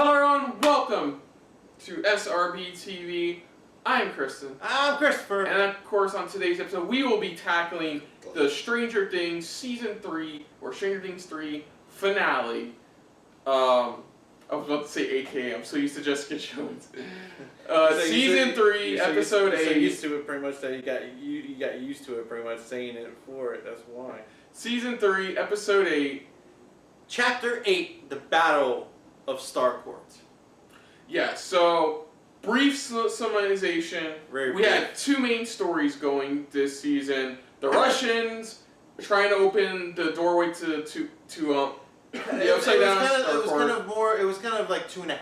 Hello everyone, welcome to SRBTV. I'm Kristen. I'm Christopher. And of course on today's episode we will be tackling the Stranger Things Season 3, or Stranger Things 3 finale. I was about to say AKA, I'm so used to Jessica Jones. Season 3, Episode 8. So used to it pretty much that you got used to it pretty much saying it for it, that's why. Season 3, Episode 8. Chapter 8, the Battle of Starcourt. Yeah, so brief summarization. We had two main stories going this season. The Russians trying to open the doorway to the upside down Starcourt. It was kind of like 2.5,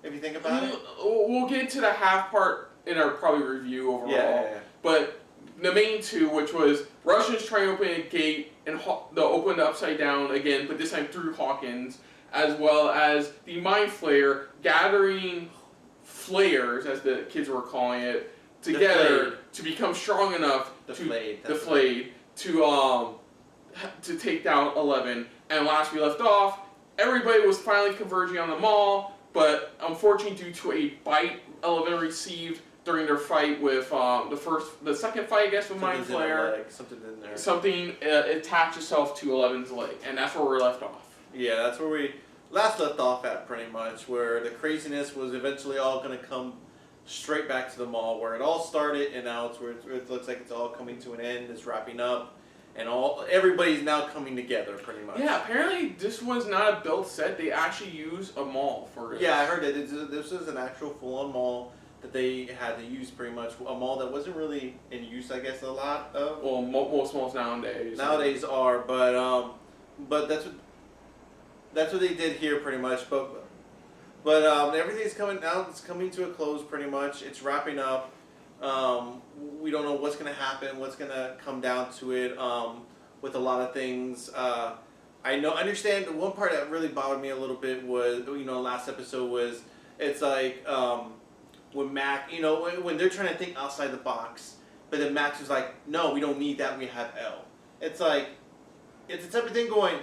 if you think about it. We'll get to the half part in our probably review overall. Yeah. But the main two, which was Russians trying to open a gate and they'll open the upside down again, but this time through Hawkins, as well as the Mind Flayer gathering flares, as the kids were calling it, together to become strong enough to take down 11. And last we left off, everybody was finally converging on the mall, but unfortunately due to a bite 11 received during their fight with the second fight, I guess, with Mind Flayer, something attached itself to 11's leg, and that's where we're left off. Yeah, that's where we last left off at, pretty much, where the craziness was eventually all going to come straight back to the mall, where it all started, and now it's where it looks like it's all coming to an end, it's wrapping up, and everybody's now coming together, pretty much. Yeah, apparently this was not a built set. They actually use a mall for it. Yeah, I heard that this was an actual full-on mall that they had to use, pretty much, a mall that wasn't really in use, I guess, a lot of. Well, most malls nowadays are, but that's what they did here, pretty much. But everything's coming now. It's coming to a close, pretty much. It's wrapping up. We don't know what's going to happen, what's going to come down to it with a lot of things. I understand the one part that really bothered me a little bit was, last episode was, it's like when Mac, when they're trying to think outside the box, but then Max was like, no, we don't need that, we have L. It's like, it's the type of thing going,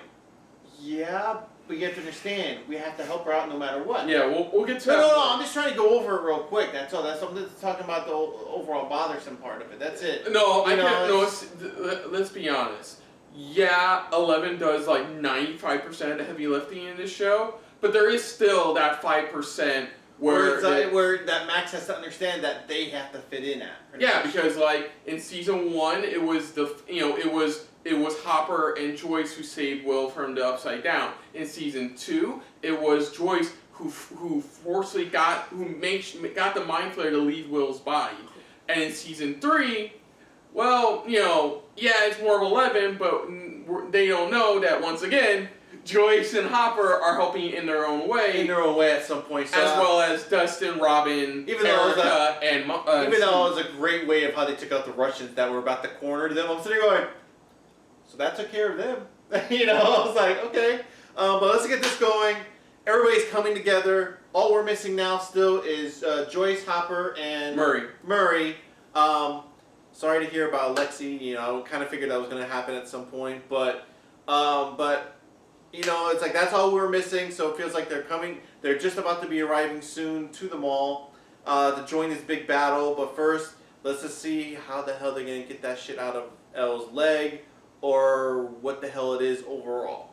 yeah, but you have to understand, we have to help her out no matter what. Yeah, we'll get to that. No, I'm just trying to go over it real quick. That's all. I'm just talking about the overall bothersome part of it. That's it. No, let's be honest. Yeah, 11 does like 95% of the heavy lifting in this show, but there is still that 5% where that Max has to understand that they have to fit in at. Yeah, because like in season 1, it was it was Hopper and Joyce who saved Will from the upside down. In season 2, it was Joyce who forcefully got the Mind Flayer to leave Will's body. And in season 3, well, it's more of 11, but they don't know that once again, Joyce and Hopper are helping in their own way. In their own way at some point. So, as well as Dustin, Robin, Erica, and even though it was a great way of how they took out the Russians that were about to corner them, I'm sitting going, so that took care of them. I was like, okay. But let's get this going. Everybody's coming together. All we're missing now still is Joyce, Hopper, and Murray. Sorry to hear about Lexi. I kind of figured that was going to happen at some point. But it's like that's all we're missing. So it feels like they're coming. They're just about to be arriving soon to the mall to join this big battle. But first, let's just see how the hell they're going to get that shit out of Elle's leg, or what the hell it is overall.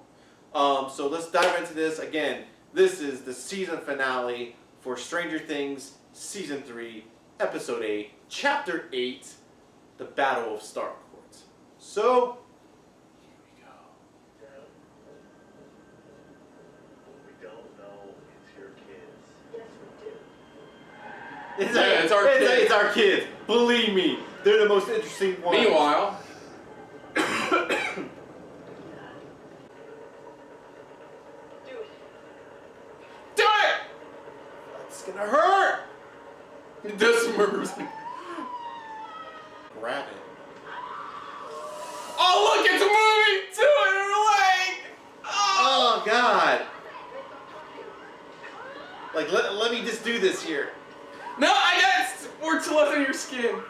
So let's dive into this. Again, this is the season finale for Stranger Things Season 3, Episode 8, Chapter 8, the Battle of Starcourt. So, here we go. We don't know it's your kids. Yes, we do. It's our kids. Believe me, they're the most interesting ones. Meanwhile, it's gonna hurt! This moves. Grab it. Oh, look, it's moving to her leg! Oh, God. Like, let me just do this here. No, I got more to left in your skin.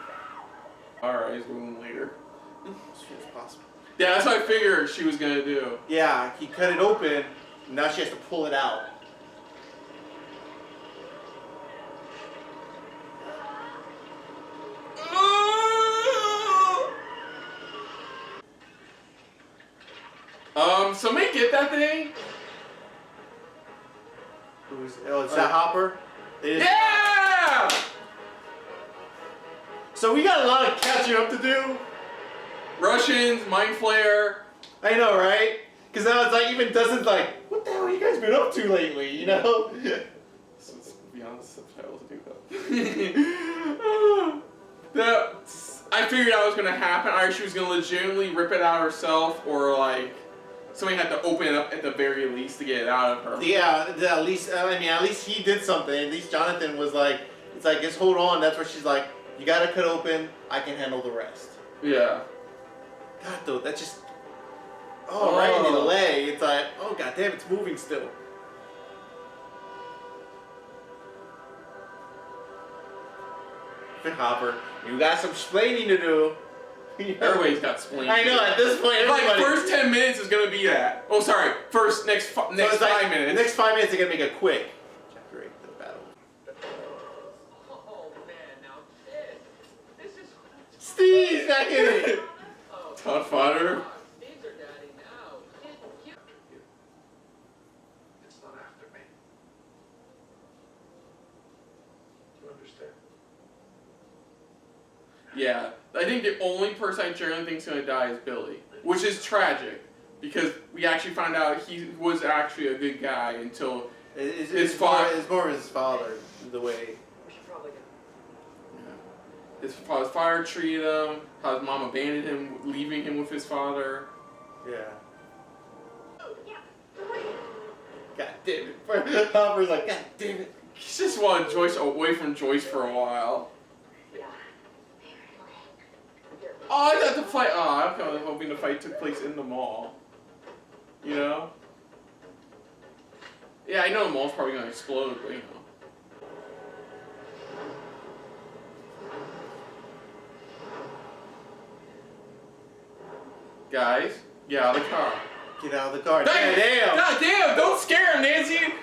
Alright, he's moving later. As soon as possible. Yeah, that's what I figured she was gonna do. Yeah, he cut it open, and now she has to pull it out. somebody get that thing? It's that Hopper? It is. Yeah! So we got a lot of catching up to do. Russians, Mind Flayer. I know, right? Because now it's like, even Dustin's like, what the hell have you guys been up to lately, you know? So let's be honest, subtitles do that. I figured that was going to happen. Either she was going to legitimately rip it out herself, or like somebody had to open it up at the very least to get it out of her. Yeah, at least, I mean, at least he did something. At least Jonathan was like, it's like, just hold on. That's where she's like, you gotta cut open, I can handle the rest. Yeah. God, though, that just, right in the leg. It's like, oh, god damn, it's moving still. Hopper, you got some explaining to do. Everybody's got spleen. I know, at this point, everybody. Like, first 10 minutes is gonna be that. Oh, sorry. Next 5 minutes. The next 5 minutes are gonna make it quick. Chapter 8, the battle. Oh man, now this is Steve's back in it. Tough fodder. Steve's our daddy now. It's not after me. Do you understand? Yeah. I think the only person I generally think is gonna die is Billy, which is tragic because we actually found out he was actually a good guy until It's more of his father, the way. We should probably go. His father treated him, how his mom abandoned him, leaving him with his father. Yeah. God damn it. Hopper's like, god damn it. He just wanted Joyce away from Joyce for a while. Oh, I thought the fight. Oh, I'm kind of hoping the fight took place in the mall. You know? Yeah, I know the mall's probably gonna explode, but you know. Guys, get out of the car. Get out of the car. Damn! God damn! Don't scare him, Nancy!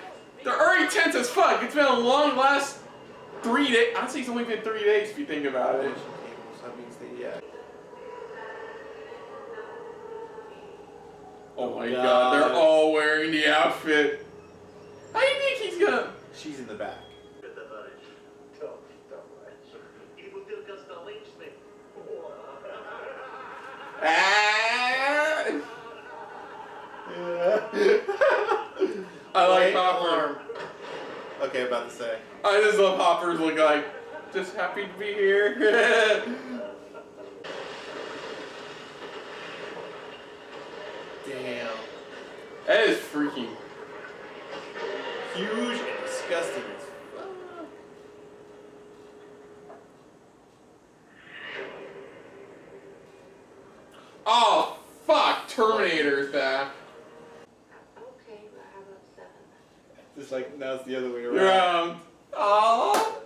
They're already tense as fuck. It's been a long last 3 days. Honestly, it's only been 3 days if you think about it. That means that, yeah. Oh my god, they're all wearing the outfit. How do you think he's gonna... She's in the back. Ah! I like Hopper. Okay, about to say. I just love Hopper's look like, just happy to be here. Damn. That is freaking Huge and disgusting as fuck. Oh, fuck! Terminator's back. Okay, but how about 7? Just like, now it's the other way around. Around. Oh.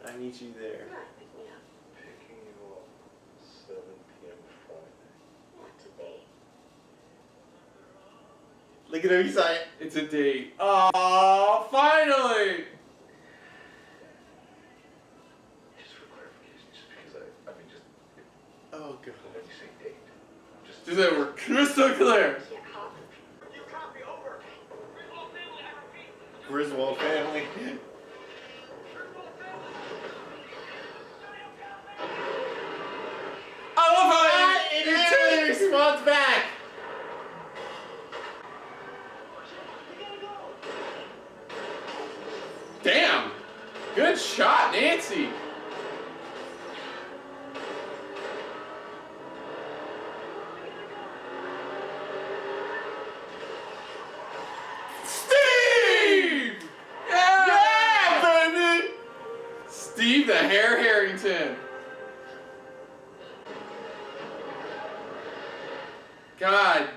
I need you there. Pick me up. Picking you up 7 p.m. Friday. Not today. Look at him, he's like, It's a date. Oh, finally! Just for clarification, just because I mean, just oh god. when you say date, just Just that we're crystal clear. Yeah, Hop. You copy over. Griswold family, I repeat. Griswold family. Griswold family. I love how It immediately responds back. Damn! Good shot, Nancy! Steve! Yeah, baby! Steve the Hair Harrington. God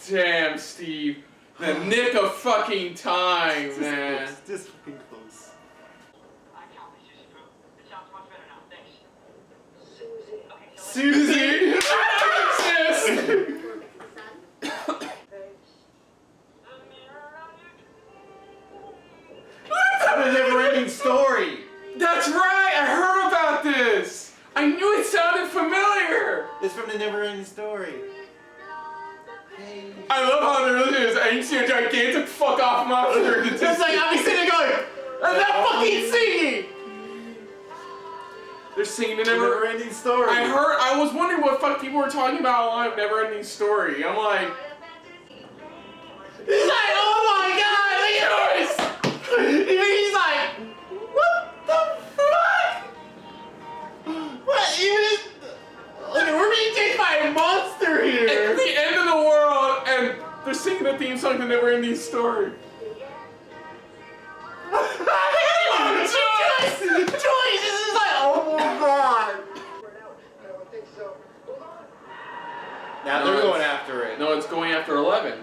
damn, Steve. The nick of fucking time, man. Just fucking close. I copy, Susie Poo. It sounds much better now. Thanks. Susie. Okay, so Susie! Sis! The never-ending story. That's right! I heard about this! I knew it sounded familiar! It's from the never-ending story. Hey. I love how they're listening to this, and you see a gigantic fuck off monster. It's like I'll be sitting there going, I'm not fucking singing. They're singing the Never-ending story. I was wondering what fuck people were talking about live, Never-ending Story. I'm like, He's like, oh my god, look at this! He's like, what the fuck? What even? Look, we're being chased by a monster here. it's the end of the world, and they're singing the theme song to Never-ending Story. Joyce! Joyce! This is like, oh my god! I don't think so. Hold on. Now No, they're it's- going after it. No, it's going after 11.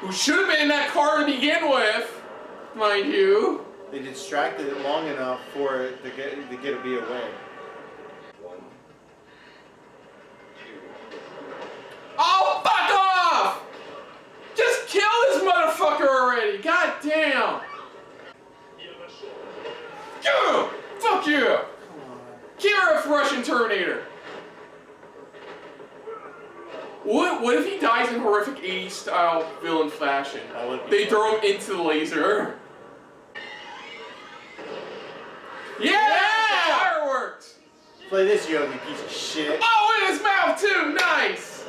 Who should have been in that car to begin with, mind you. They distracted it long enough for it to get it be away. 1, 2. Oh, fuck off! Just kill this motherfucker already! God damn! Yeah! Fuck you! Come on. Give her a Russian Terminator! What if he dies in horrific 80s style villain fashion? That would be They fun. throw him into the laser. Yeah! Fireworks! Play this, you ugly piece of shit. Oh, in his mouth too! Nice!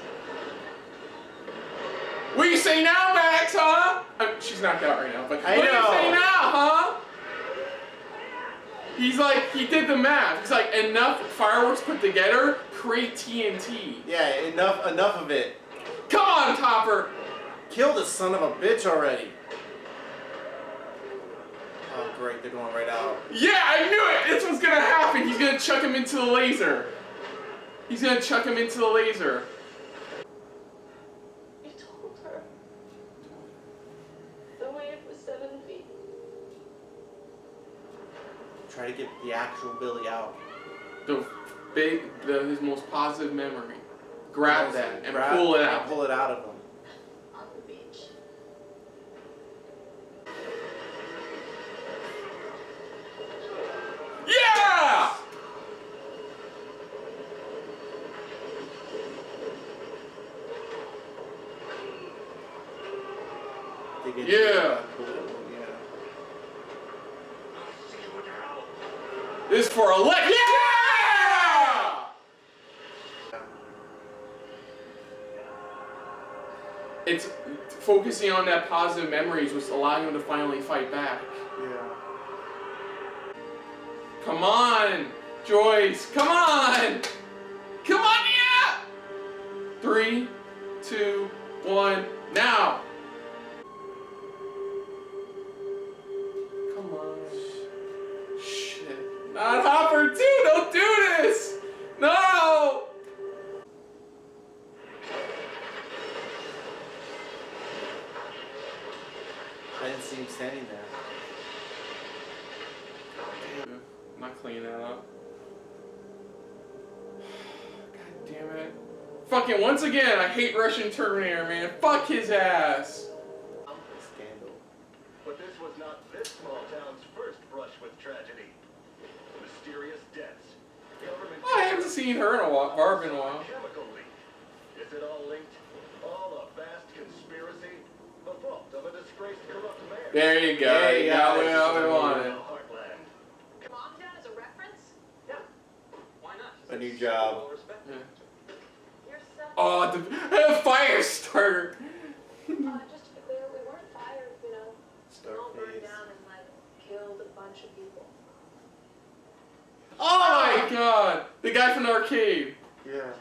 What do you say now, Max, huh? She's knocked out right now, but I what do know. you say now, huh? He's like, he did the math. He's like, enough fireworks put together, create TNT. Yeah, enough of it. Come on, Topper! Kill the son of a bitch already. Oh great, they're going right out. Yeah, I knew it! This was gonna happen! He's gonna chuck him into the laser. He's gonna chuck him into the laser. You told her. The wave was 7 feet. Try to get the actual Billy out. His most positive memory. Grab that and Grab- pull it and out. Pull it out of him. On the beach. Yeah! They get Yeah. yeah. This for elect. Yeah! It's focusing on that positive memories was allowing him to finally fight back. Yeah. Come on, Joyce. Come on. Come on, yeah. 3, 2, 1, now. Come on. Shit. Not Hopper too. Don't do this. No. I didn't see him standing there. I'm not cleaning that up. God damn it. Fucking once again, I hate Russian Terminator, man. Fuck his ass. Scandal. But this was not this small town's first brush with tragedy. Mysterious deaths. Government Oh, I haven't seen her in a while, Barb in a while. chemical leak. Is it all linked? All a vast conspiracy? The fault of a disgraced corrupt mayor. There you go. There you You go. got what I wanted. Heartland. Mom down as a reference? Yeah. Why not? A new job. Well respected. Yeah. Your son. Oh, the fire starter. Just to be clear, we weren't fired, you know. We all burned Starface. down and like killed a bunch of people. Oh my god. The guy from the arcade. Yeah.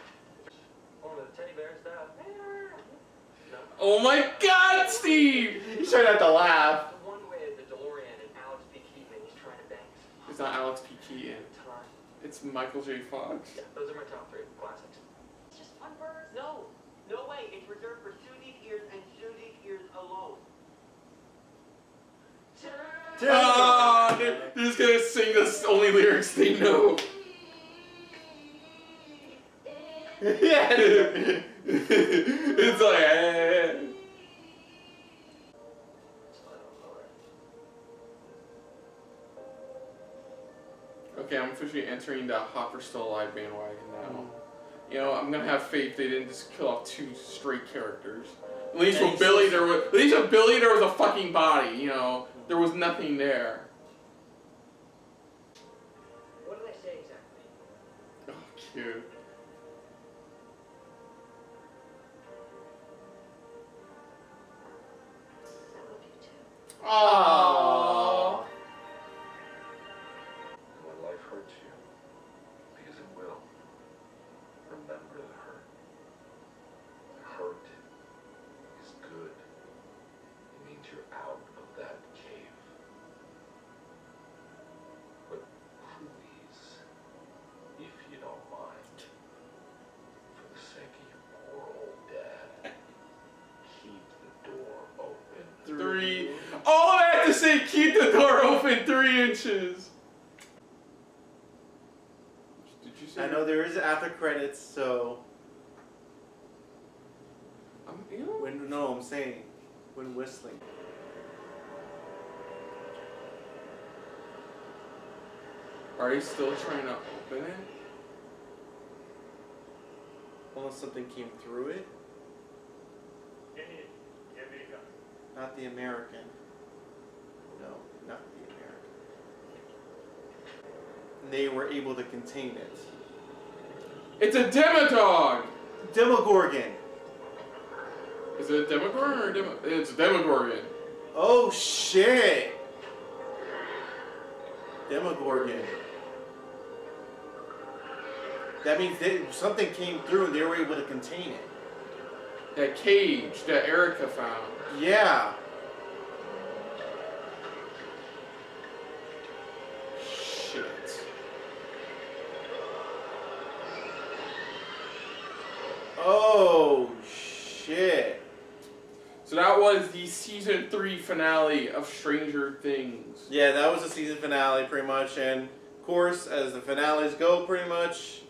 Oh, the teddy bear stuff. Oh my god, Steve. He's trying not to laugh. The one with the DeLorean and Alex P. Keaton, he's trying to bang his It's not Alex P. Keaton. time. It's Michael J. Fox. Yeah, those are my top 3 classics. It's just one verse. No, no way. It's reserved for Sunic ears and Sunic ears alone. Oh, they're just gonna sing the only lyrics they know. Yeah. It's like, Okay, I'm officially entering the Hopper Still Alive bandwagon now. You know, I'm gonna have faith they didn't just kill off 2 straight characters. At least And with he's Billy, still- there was a fucking body. You know, there was nothing there. What did I say exactly? Oh, cute. I love you too. Aww. When life hurts you, because it will, remember the hurt. The hurt is good. It means you're out of that cave. But please, if you don't mind, for the sake of your poor old dad, keep the door open. 3. All I have to say, keep the door open 3 inches. Did you say? I know there is after credits, so You know, no, I'm saying when whistling. are they still trying to open it? Unless something came through it. Not the American. No, not the American. They were able to contain it. It's a Demogorgon! Demogorgon. Is it a Demogorgon or a Demo? It's a Demogorgon. Oh shit. Demogorgon. That means something came through and they were able to contain it. That cage that Erica found. Yeah. Shit. Oh shit. So that was the season 3 finale of Stranger Things. Yeah, that was the season finale pretty much, and of course, as the finales go, pretty much,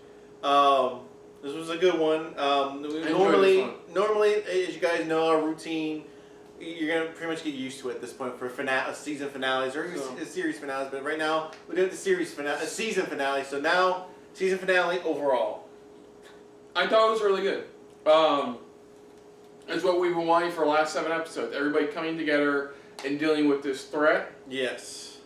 this was a good one. Normally, as you guys know, our routine, you're gonna pretty much get used to it at this point for season finales or series finales. But right now, we're doing the season finale. So now, season finale overall. I thought it was really good. It's what we've been wanting for the last 7 episodes. Everybody coming together and dealing with this threat. Yes.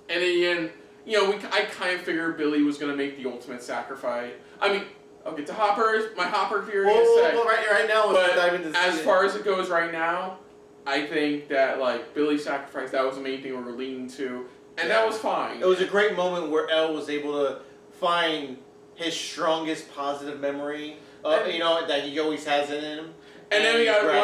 And in the end, you know, I kind of figured Billy was going to make the ultimate sacrifice. I mean, I'll get to my Hopper theory in a sec. Well, right now, let's dive into But the as season. far as it goes right now, I think that, like, Billy's sacrifice, that was the main thing we were leaning to. And that was fine. It was a great moment where Elle was able to find his strongest positive memory, that he always has in him. And then we got one.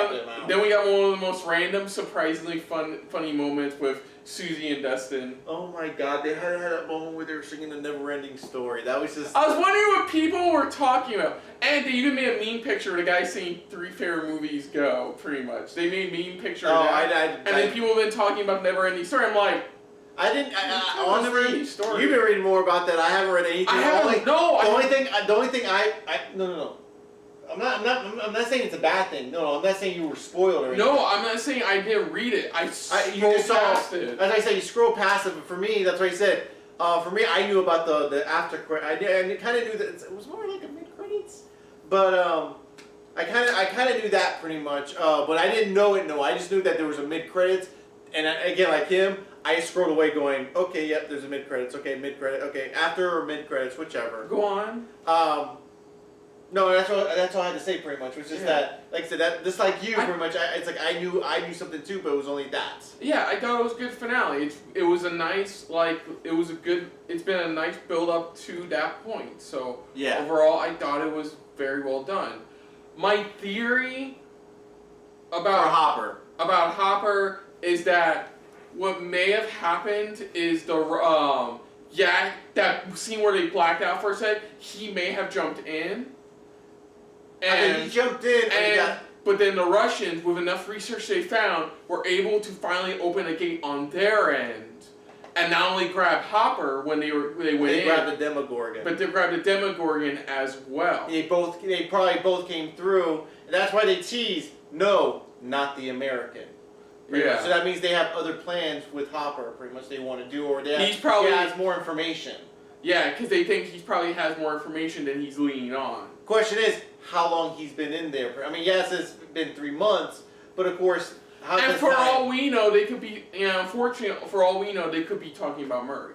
one of the most random, surprisingly funny moments with Susie and Dustin. Oh my God! They had that moment where they were singing the never-ending story. That was just. I was wondering what people were talking about. And they even made a meme picture of the guy saying 3 favorite movies go, pretty much. They made a meme picture of that. And then people have been talking about never-ending story. I'm like, honestly, story. you've been reading more about that. I haven't read anything. The only thing no. I'm not saying it's a bad thing. No, I'm not saying you were spoiled or anything. No, I'm not saying I didn't read it. I you scrolled just past it. As I said, you scroll past it. But for me, that's what I said. For me, I knew about the after credits. I kind of knew that it was more like a mid credits. But I kind of knew that pretty much. But I didn't know it. No, I just knew that there was a mid credits. And again, like him, I scrolled away going, okay, yep, there's a mid credits. Okay, mid credit. Okay, after or mid credits, whichever. Go on. No, that's all I had to say pretty much. Which is that, like I said, that just like you, pretty much. It's like I knew something too, but it was only that. Yeah, I thought it was a good finale. It was a nice, it's been a nice build up to that point. So Yeah. overall, I thought it was very well done. My theory about Hopper is that what may have happened is that scene where they blacked out for a sec, he may have jumped in. And he jumped in, but then the Russians, with enough research they found, were able to finally open a gate on their end, and not only grab Hopper when they went in, they grabbed the Demogorgon, but they grabbed the Demogorgon as well. They probably both came through, and that's why they teased, no, not the American. Yeah. So that means they have other plans with Hopper. Pretty much, they want to do, or he has more information. Yeah, because they think he probably has more information than he's leaning on. Question is, how long he's been in there? I mean, yes, it's been 3 months, But of course, how And does for that- all we know, they could be, unfortunately, for all we know, they could be talking about Murray.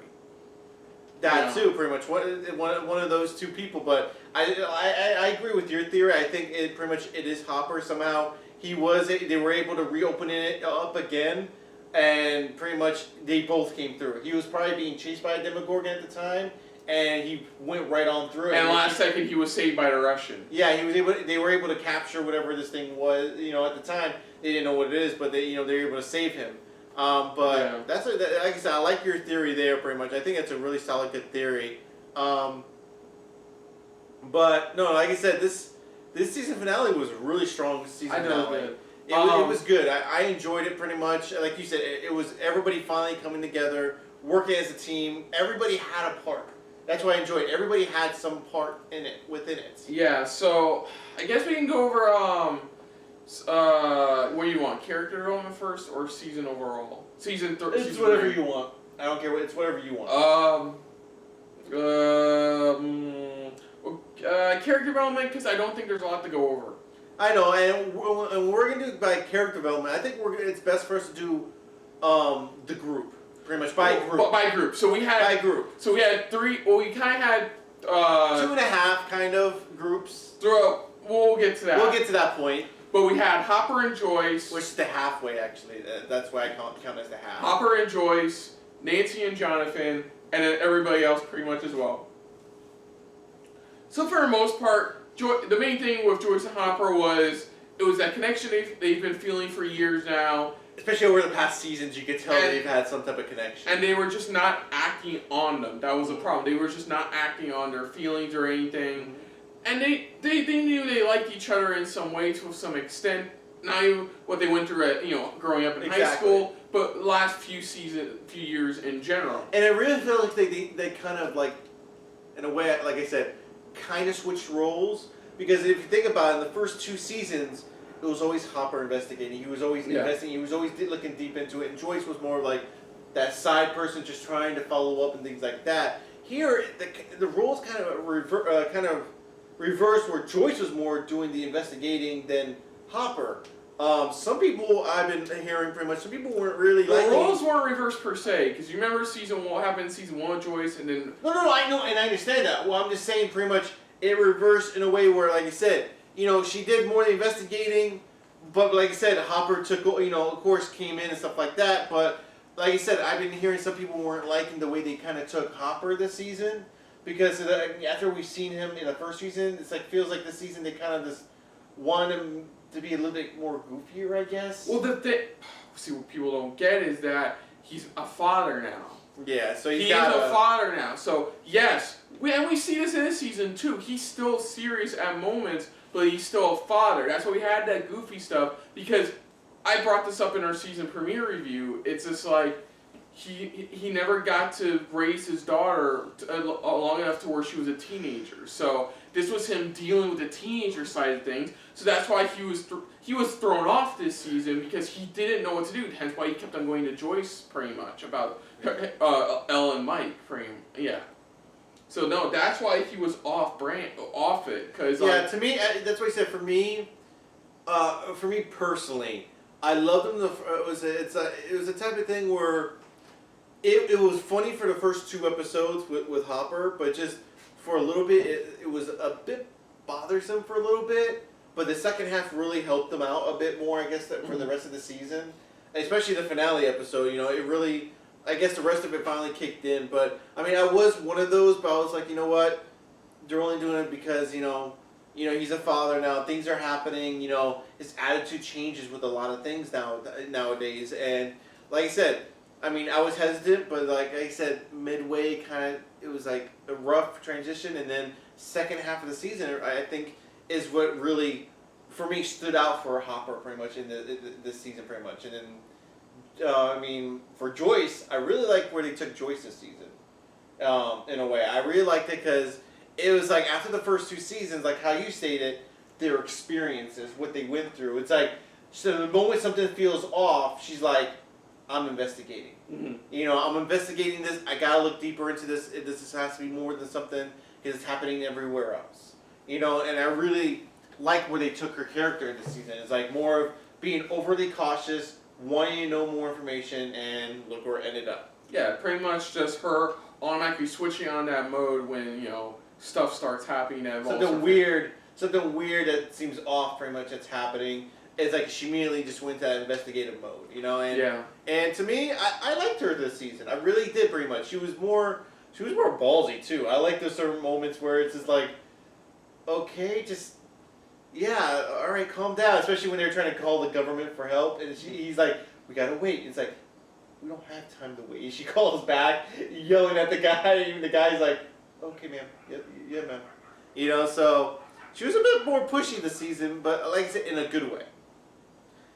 that Yeah. too, pretty much one of those two people. But I agree with your theory. I think it pretty much it is Hopper somehow. They were able to reopen it up again, and pretty much they both came through. He was probably being chased by a Demogorgon at the time, and he went right on through. And last second, he was saved by the Russian. Yeah, they were able to capture whatever this thing was. At the time they didn't know what it is, but they were able to save him. But Yeah. like I said, I like your theory there pretty much. I think it's a really solid, good theory. But no, like I said, this season finale was a really strong season I know finale. that. It was good. I enjoyed it pretty much. Like you said, it was everybody finally coming together, working as a team. Everybody had a part. That's why I enjoyed it. Everybody had some part within it. Yeah, so I guess we can go over what do you want? Character development first or season overall? It's whatever you want. I don't care. It's whatever you want. Character development, because I don't think there's a lot to go over. I know, and we're gonna do it by character development. I think it's best for us to do the group, pretty much by group. By group. So we had By group. So we had three. Well, we kind of had 2.5 kind of groups. We'll get to that. We'll get to that point, But we had Hopper and Joyce. which is the halfway actually. That's why I count as the half. Hopper and Joyce, Nancy and Jonathan, and then everybody else pretty much as well. So for the most part, the main thing with Joyce and Hopper was that connection they've been feeling for years now. Especially over the past seasons, you could tell And- they've had some type of connection. And they were just not acting on them. That was the problem. They were just not acting on their feelings or anything. And they knew they liked each other in some way to some extent. Not even what they went through at growing up in high Exactly. school, but last few years in general. And I really feel like they kind of like, in a way, like I said, kind of switched roles. Because if you think about it, in the first 2 seasons, it was always Hopper investigating. He was always investigating. He was always looking deep into it. And Joyce was more like that side person just trying to follow up and things like that. Here, the roles kind of reversed, where Joyce was more doing the investigating than Hopper. Some people I've been hearing pretty much. Some people weren't really The liking. roles weren't reversed per se, because you remember what happened in season 1 with Joyce, and then No, I know, and I understand that. Well, I'm just saying pretty much it reversed in a way where, like I said, she did more of the investigating, but like I said, Hopper took, of course, came in and stuff like that. But like I said, I've been hearing some people weren't liking the way they kind of took Hopper this season, because after we've seen him in the first season, feels like this season they kind of just want him to be a little bit more goofier, I guess. well, what people don't get is that he's a father now. Yeah, so He is a father now. So yes, we see this in this season too. He's still serious at moments, but he's still a father. That's why we had that goofy stuff, because I brought this up in our season premiere review. It's just like he never got to raise his daughter long enough to where she was a teenager. So this was him dealing with the teenager side of things. So that's why he was thrown off this season, because he didn't know what to do. Hence why he kept on going to Joyce pretty much about Elle and Mike. So no, that's why he was off it. Cause to me, that's what I said. For me personally, I loved him. It was a type of thing where it was funny for the first 2 episodes with Hopper, but just for a little bit, it was a bit bothersome for a little bit. But the second half really helped them out a bit more, I guess, for the rest of the season, and especially the finale episode. It really, I guess, the rest of it finally kicked in. But I mean, I was one of those, but I was like, you know what? They're only doing it because he's a father now. Things are happening. His attitude changes with a lot of things nowadays. And like I said, I mean, I was hesitant, but like I said, midway it was like a rough transition, and then second half of the season, I think, is what really, for me, stood out for Hopper pretty much in this season pretty much. And then, I mean, for Joyce, I really like where they took Joyce this season. In a way, I really liked it because it was like after the first 2 seasons, like how you stated, their experiences, what they went through. It's like, so the moment something feels off, she's like, I'm investigating. Mm-hmm. I'm investigating this. I gotta look deeper into this. This has to be more than something because it's happening everywhere else. And I really like where they took her character in this season. It's like more of being overly cautious, wanting to know more information, and look where it ended up. Yeah, pretty much just her automatically switching on that mode when, stuff starts happening that involves Something her. weird that seems off pretty much that's happening. It's like she immediately just went to that investigative mode, and Yeah. and to me, I liked her this season. I really did pretty much. She was more ballsy too. I like those certain moments where it's just like, okay, just yeah, all right, calm down. Especially when they're trying to call the government for help, and he's like, we gotta wait. It's like, we don't have time to wait. She calls back, yelling at the guy. Even the guy's like, okay, ma'am, yeah, ma'am. So she was a bit more pushy this season, but like I said, in a good way.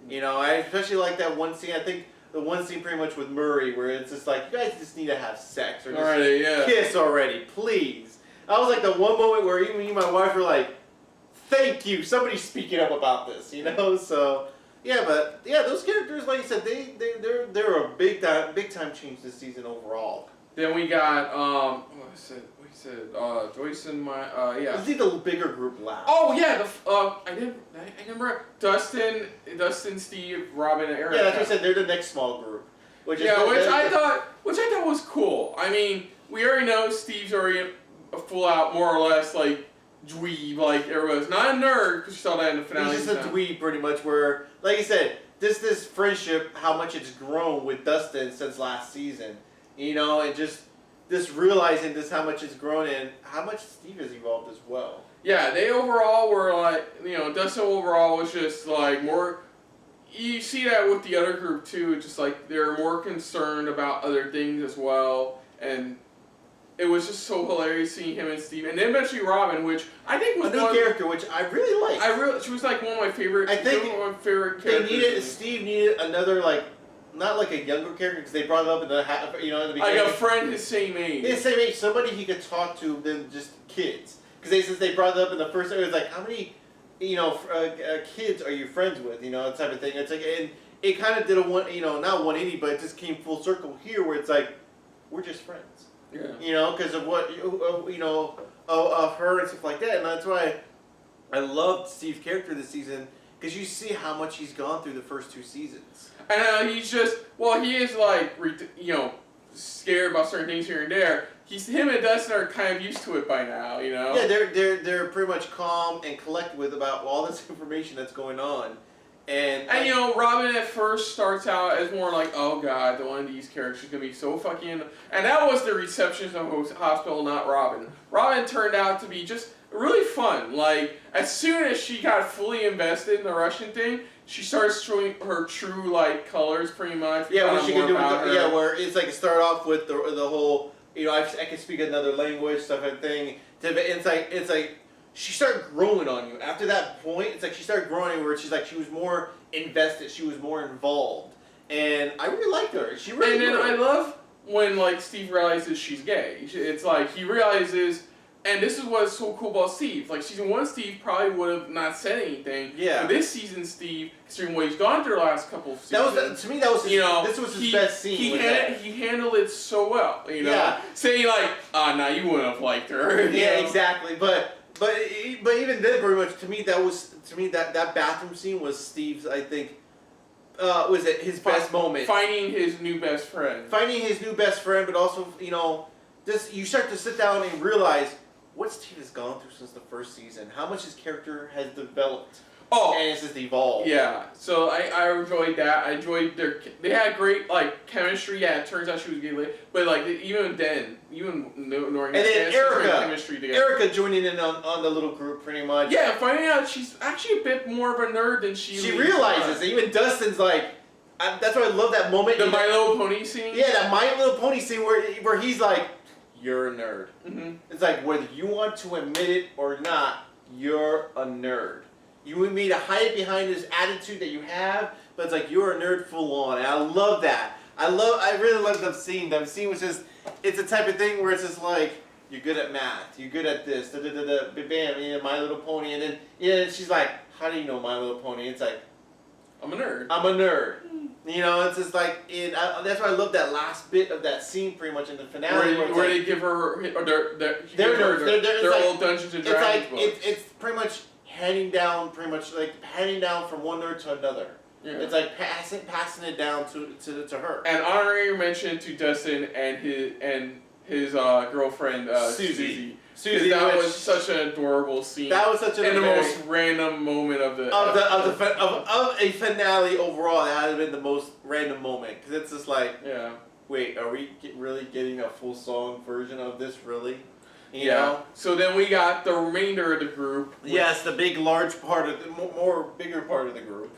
I especially like that one scene. I think the one scene pretty much with Murray, where it's just like, you guys just need to have sex or just Alright, yeah. kiss already, please. I was like the one moment where even me and my wife were like, thank you, somebody's speaking up about this, So yeah, but yeah, those characters, like you said, they're a big time change this season overall. Then we got we said Joyce and yeah. Let's see the bigger group last. Oh yeah, I remember Dustin, Steve, Robin, and Eric. Yeah, that's what I said. They're the next small group. Which I thought was cool. I mean, we already know Steve's already a full out, more or less, like dweeb, like everybody's not a nerd because you saw that in the finale. He's just a dweeb, pretty much. Where, like you said, this friendship, how much it's grown with Dustin since last season, and just realizing how much it's grown and how much Steve has evolved as well. Yeah, they overall were like, Dustin overall was just like more. You see that with the other group too, just like they're more concerned about other things as well, and it was just so hilarious seeing him and Steve, and then eventually Robin, which I think was a new character, which I really liked. She was like one of my favorite. I think one of my favorite characters. Steve needed another not like a younger character because they brought it up in the at the beginning. Like a friend his same age. His same age, somebody he could talk to than just kids. Because since they brought it up in the first, it was like, how many, kids are you friends with? Type of thing. It's like, and it kind of did not 180, but it just came full circle here, where it's like, we're just friends. Yeah. Because of what of her and stuff like that, and that's why I loved Steve's character this season. Because you see how much he's gone through the first 2 seasons. And he's just, he is like, scared about certain things here and there. Him and Dustin are kind of used to it by now, Yeah, they're pretty much calm and collected about all this information that's going on. And Robin at first starts out as more like, oh god, the one of these characters is going to be so fucking... And that was the receptionist of the hospital, not Robin. Robin turned out to be just really fun. Like, as soon as she got fully invested in the Russian thing, she starts showing her true, colors, pretty much. Yeah, what she can do where it's like start off with the whole, I can speak another language, stuff like thing. It's like, she started growing on you. After that point, it's like she started growing where she's like, she was more invested, she was more involved. And I really liked her. She really And then I love when, Steve realizes she's gay. It's like, he realizes... And this is what's so cool about Steve. Like, season 1 Steve probably would have not said anything. Yeah. But this season Steve, considering what he's gone through the last couple of seasons... To me, that was his, this was his best scene. He handled it so well, Yeah. Saying nah, you wouldn't have liked her. Yeah, exactly. But even then, very much, to me, that bathroom scene was Steve's, I think... was it his best moment? Finding his new best friend. Finding his new best friend, but also, you start to sit down and realize what Steve has gone through since the first season, how much his character has developed, and it's just evolved. Yeah, so I enjoyed that. I enjoyed they had great chemistry. Yeah, it turns out she was gay, but even knowing and then chemistry together. Erica joining in on the little group pretty much. Yeah, finding out she's actually a bit more of a nerd than she realizes. Even Dustin's like, that's why I love that moment. The My Little Pony scene. Yeah, that My Little Pony scene where he's like, you're a nerd. Mm-hmm. It's like, whether you want to admit it or not, you're a nerd. You want me to hide it behind this attitude that you have, but it's like, you're a nerd full on. And I love that. I really love that scene. That scene was just, it's the type of thing where it's just like, you're good at math, you're good at this, bam, My Little Pony. And then she's like, how do you know My Little Pony? It's like, I'm a nerd. I'm a nerd. It's just like, that's why I love that last bit of that scene pretty much in the finale. Where they give her their old Dungeons and Dragons books. It's pretty much handing down from one nerd to another. Yeah. It's like passing it down to her. And honorary mention to Dustin and his girlfriend Susie. Susie, that was such an adorable scene. That was such the most random moment of a finale overall. That had been the most random moment because it's just like, yeah. Wait, are we really getting a full song version of this? Really? You Yeah. know? So then we got the remainder of the group. Yes, the large part of the bigger part of the group.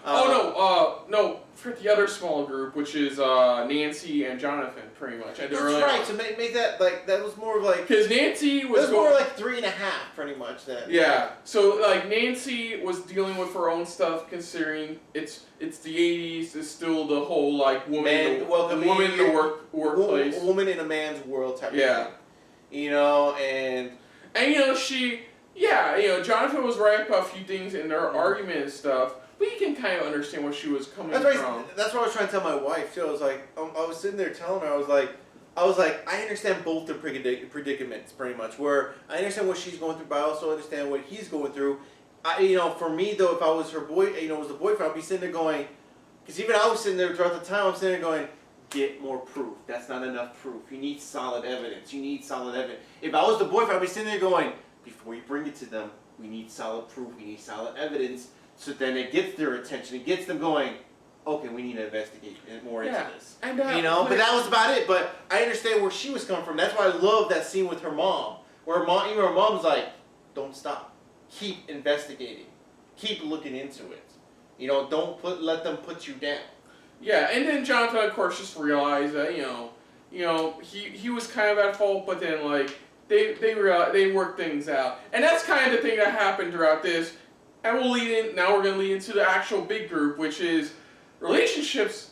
No, for the other small group, which is Nancy and Jonathan, pretty much. That's right. To make that like that was more of like because Nancy was more like 3.5, pretty much. Then. Yeah. So like Nancy was dealing with her own stuff, considering it's the 80s. It's still the whole like woman in the workplace, woman in a man's world type. Yeah. Of thing. You know, and Jonathan was right about a few things in their argument and stuff. But you can kind of understand where she was coming from. That's what I was trying to tell my wife too. I was like, I was sitting there telling her, I was like, I understand both the predicaments pretty much. Where I understand what she's going through, but I also understand what he's going through. For me though, if I was her boy, was the boyfriend, I'd be sitting there going, because even I was sitting there throughout the time, I'm sitting there going, get more proof. That's not enough proof. You need solid evidence. If I was the boyfriend, I'd be sitting there going, before you bring it to them, we need solid proof. We need solid evidence. So then it gets their attention. It gets them going, okay, we need to investigate more into this. And, but that was about it. But I understand where she was coming from. That's why I love that scene with her mom. Where even her mom's like, don't stop. Keep investigating. Keep looking into it. Don't let them put you down. Yeah, and then Jonathan, of course, just realized that, he was kind of at fault, but then, like, they worked things out. And that's kind of the thing that happened throughout this. And now we're going to lead into the actual big group, which is relationships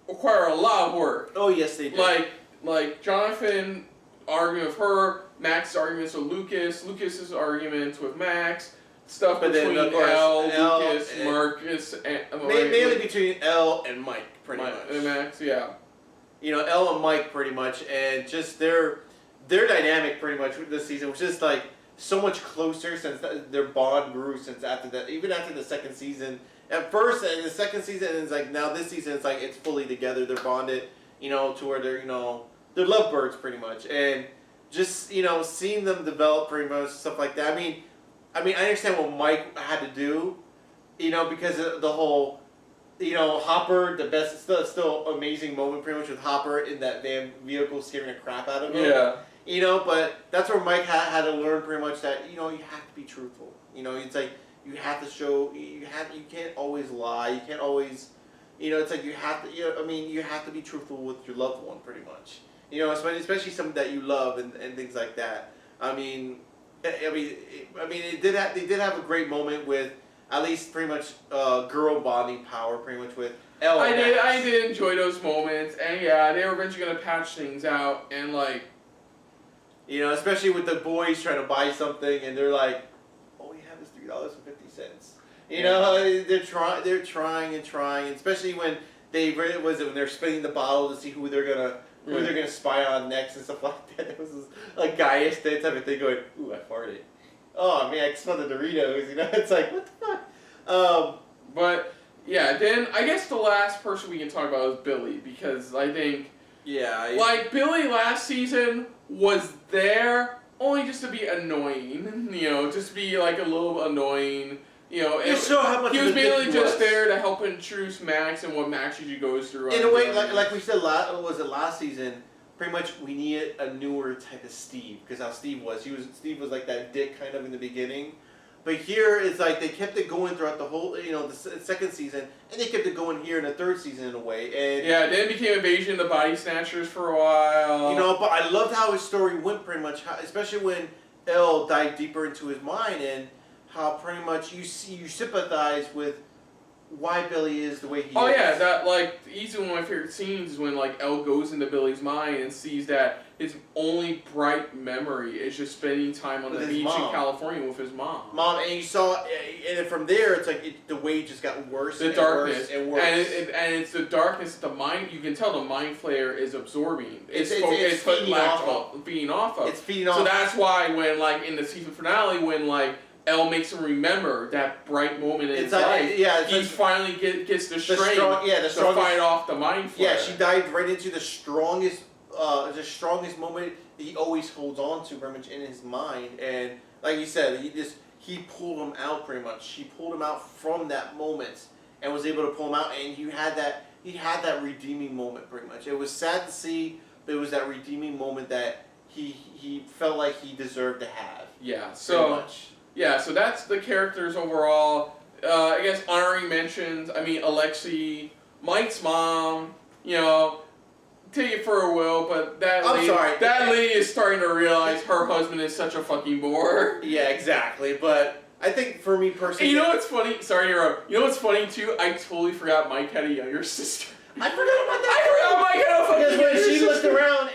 require a lot of work. Oh, yes, they do. Like Jonathan arguing with her, Max's arguments with Lucas's arguments with Max, stuff between Lucas, Marcus, and... mainly between Elle and Mike, pretty much. And Max, yeah. Elle and Mike, pretty much, and just their dynamic, pretty much, this season was just, like, so much closer since their bond grew since after that. Even after the second season, at first in the second season, it's like now this season it's like it's fully together. They're bonded, to where they're lovebirds pretty much, and just seeing them develop pretty much stuff like that. I mean, I understand what Mike had to do, because of the whole, Hopper, the best, still amazing moment pretty much with Hopper in that damn vehicle scaring the crap out of him. Yeah. But that's where Mike had to learn pretty much that, you have to be truthful. It's like, you have to show, you can't always lie, you can't always, it's like you have to, you have to be truthful with your loved one pretty much. Especially someone that you love and things like that. They did have a great moment with, at least pretty much, girl bonding power pretty much with Elle. I did enjoy those moments, and yeah, they were eventually going to patch things out, and like, especially with the boys trying to buy something, and they're like, "All we have is $3.50." They're trying, especially when they're spinning the bottle to see who they're gonna spy on next and stuff like that. It was this, like guyish type of thing going, "Ooh, I farted." Oh man, I smell the Doritos. It's like what the fuck. But yeah, then I guess the last person we can talk about is Billy, because I think Billy last season was there only just to be annoying, just be like a little annoying, how much he was mainly just there to help introduce Max and what Max usually goes through. In a way, like we said, last season, pretty much we needed a newer type of Steve, because how Steve was like that dick kind of in the beginning. But here it's like they kept it going throughout the whole, the second season, and they kept it going here in the third season in a way. And yeah, then it became Invasion of the Body Snatchers for a while. But I loved how his story went pretty much, especially when Elle dived deeper into his mind and how pretty much you sympathize with why Billy is the way he is. Oh yeah, that easily one of my favorite scenes is when Elle goes into Billy's mind and sees that his only bright memory is just spending time on the beach in California with his mom. And you saw, and then from there it's like the way just got worse. The darkness worse and worse. And it's the darkness that the mind. You can tell the mind flayer is absorbing. It's feeding off of. Feeding off of. It's feeding off. So that's why when in the season finale when Elle makes him remember that bright moment in his like, life. yeah, He finally gets the strength the to strongest, fight off the mind flayer. Yeah, she dived right into the strongest moment he always holds on to very much in his mind, and like you said, he pulled him out pretty much. She pulled him out from that moment and was able to pull him out, and he had that redeeming moment pretty much. It was sad to see, but it was that redeeming moment that he felt like he deserved to have. Yeah. So so that's the characters overall. I guess honoring mentions. I mean, Alexei, Mike's mom. You know, take it for a will, but that lady is starting to realize her husband is such a fucking bore. Yeah, exactly. But I think for me personally, And you know what's funny? Sorry, Hero. You know what's funny too? I totally forgot Mike had a younger sister. I forgot about that. I forgot Mike had a fucking Because younger when she sister. looked around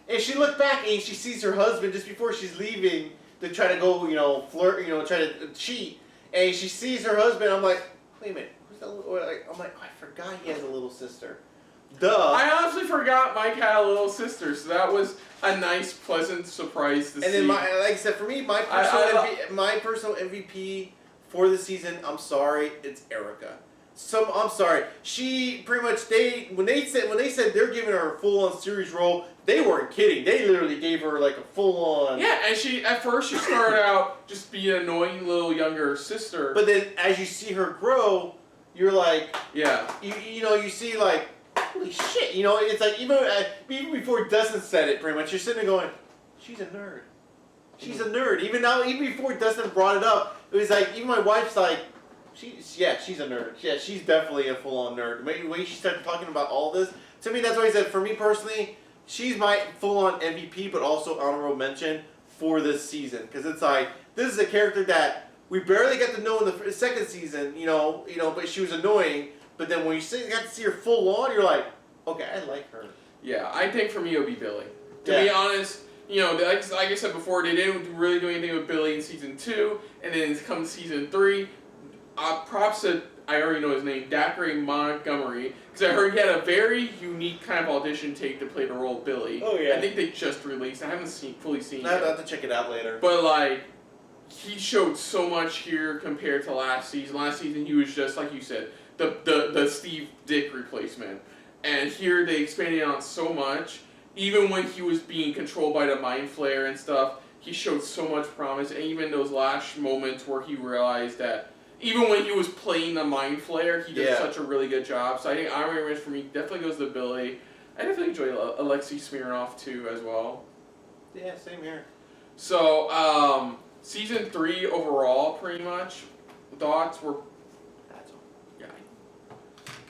and she looked back and she sees her husband just before she's leaving to try to go, flirt, try to cheat, and she sees her husband. I'm like, wait a minute, who's that little? I'm like, oh, I forgot he has a little sister. Duh. I honestly forgot Mike had a little sister, so that was a nice, pleasant surprise to see. And then, like I said, for me, my personal MVP for the season, I'm sorry, it's Erica. I'm sorry. She pretty much when they said they're giving her a full-on series role, they weren't kidding. They literally gave her like a full-on. Yeah, and at first she started out just being an annoying little younger sister. But then as you see her grow, you're like, yeah, you see like, holy shit, it's like even before Dustin said it, pretty much you're sitting there going, she's a nerd. She's a nerd. Even before Dustin brought it up, it was like even my wife's like. She's a nerd. Yeah, she's definitely a full-on nerd. The way she started talking about all this, to me, that's why I said, for me personally, she's my full-on MVP, but also honorable mention for this season. Because it's like, this is a character that we barely got to know in the second season, but she was annoying. But then when you got to see her full-on, you're like, okay, I like her. Yeah, I think for me it would be Billy. To be honest, like I said before, they didn't really do anything with Billy in season 2, and then come season 3. Props to, I already know his name, Dacre Montgomery, because I heard he had a very unique kind of audition tape to play the role of Billy. Oh, yeah. I think they just released. I haven't fully seen it. I have to check it out later. But like, he showed so much here compared to last season. Last season he was just, like you said, the Steve Dick replacement. And here they expanded on so much. Even when he was being controlled by the Mind Flayer and stuff, he showed so much promise. And even those last moments where he realized that even when he was playing the Mind Flayer, he did such a really good job. So I think honorary mention for me definitely goes to Billy. I definitely enjoy Alexei Smirnoff too as well. Yeah, same here. So season 3 overall, pretty much thoughts were. That's all. Yeah.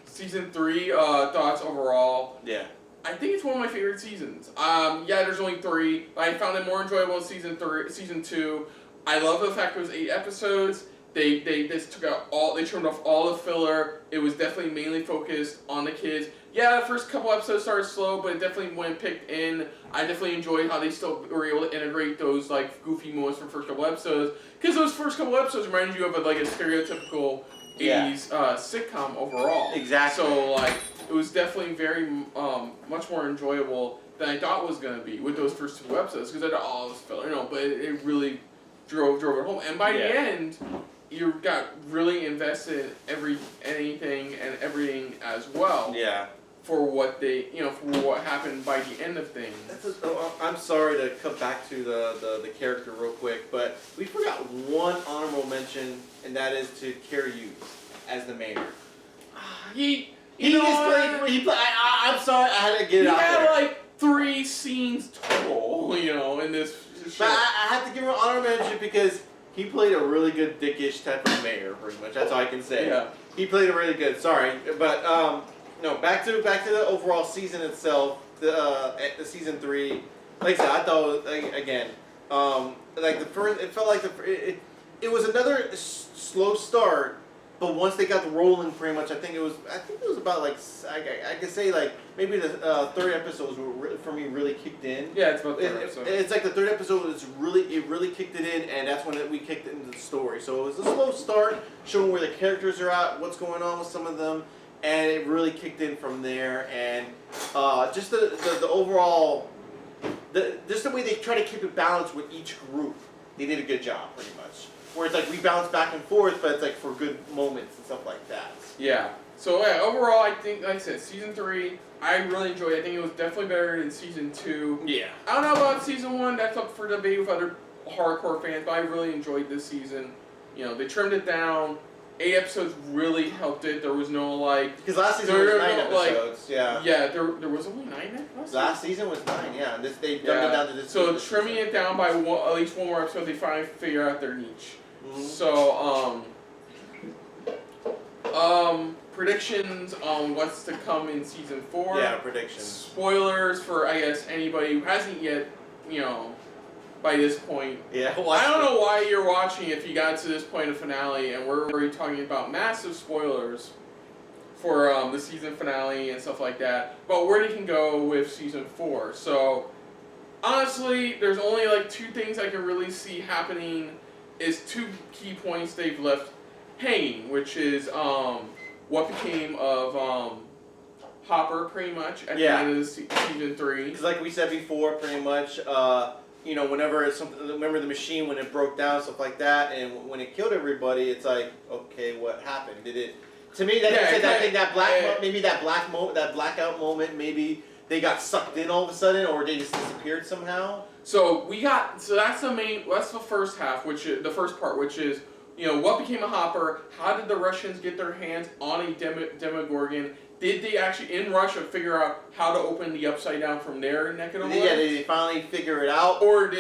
Season 3 thoughts overall. Yeah. I think it's one of my favorite seasons. There's only 3. I found it more enjoyable in season 2. I love the fact it was 8 episodes. They just they turned off all the filler. It was definitely mainly focused on the kids. Yeah, the first couple episodes started slow, but it definitely went picked in. I definitely enjoyed how they still were able to integrate those like goofy moments from the first couple episodes. Because those first couple episodes reminded you of a stereotypical 80s sitcom overall. Exactly. So like it was definitely very much more enjoyable than I thought it was gonna be with those first 2 episodes. Because I thought, oh, this filler, but it really drove it home. And by the end, you got really invested in anything and everything as well. Yeah. For what they, for what happened by the end of things. I'm sorry to come back to the character real quick, but we forgot one honorable mention, and that is to Carrie Hughes as the mayor. I'm sorry, I had to get it out there. He had like 3 scenes total, in this show. But I have to give him an honorable mention because he played a really good dickish type of mayor, pretty much. That's all I can say. Yeah. He played a really good. Sorry, but no. Back to the overall season itself. The season 3. Like I said, I thought again. Like the first, it felt like it was another slow start. But once they got rolling, pretty much, I think it was about like I could say like maybe the 3rd episodes were for me really kicked in. Yeah, it's about the 3rd episode. It's like the 3rd episode is really kicked it in, and that's when we kicked it into the story. So it was a slow start, showing where the characters are at, what's going on with some of them, and it really kicked in from there. And just the overall, just the way they try to keep it balanced with each group, they did a good job, pretty much. where it's like we bounce back and forth, but it's like for good moments and stuff like that. Yeah. So yeah, overall, I think, like I said, season 3, I really enjoyed it. I think it was definitely better than season 2. Yeah. I don't know about season 1. That's up for debate with other hardcore fans, but I really enjoyed this season. You know, they trimmed it down. 8 episodes really helped it. There was no like. Because last season was 9 episodes. Yeah. Yeah, there was only 9 episodes. Last season was 9. Yeah. This they dumbed it down to this. So trimming it down by at least one more episode, they finally figure out their niche. Mm-hmm. So predictions on what's to come in season 4. Yeah, predictions. Spoilers for, I guess, anybody who hasn't yet, you know, by this point. Yeah. I don't know why you're watching if you got to this point of finale, and we're already talking about massive spoilers for the season finale and stuff like that, but where they can go with season 4. So, honestly, there's only like 2 things I can really see happening, is 2 key points they've left hanging, which is what became of Hopper, pretty much, at the end of the season 3. Because like we said before, pretty much, you know, whenever it's something, remember the machine when it broke down, stuff like that, and when it killed everybody, it's like, okay, what happened? Did it? To me, that I think that blackout moment, maybe they got sucked in all of a sudden, or they just disappeared somehow. So that's the first half, which is the first part, which is, you know, what became of Hopper? How did the Russians get their hands on a Demogorgon? Did they actually, in Russia, figure out how to open the Upside Down from their neck of the woods? Yeah, did they finally figure it out? Or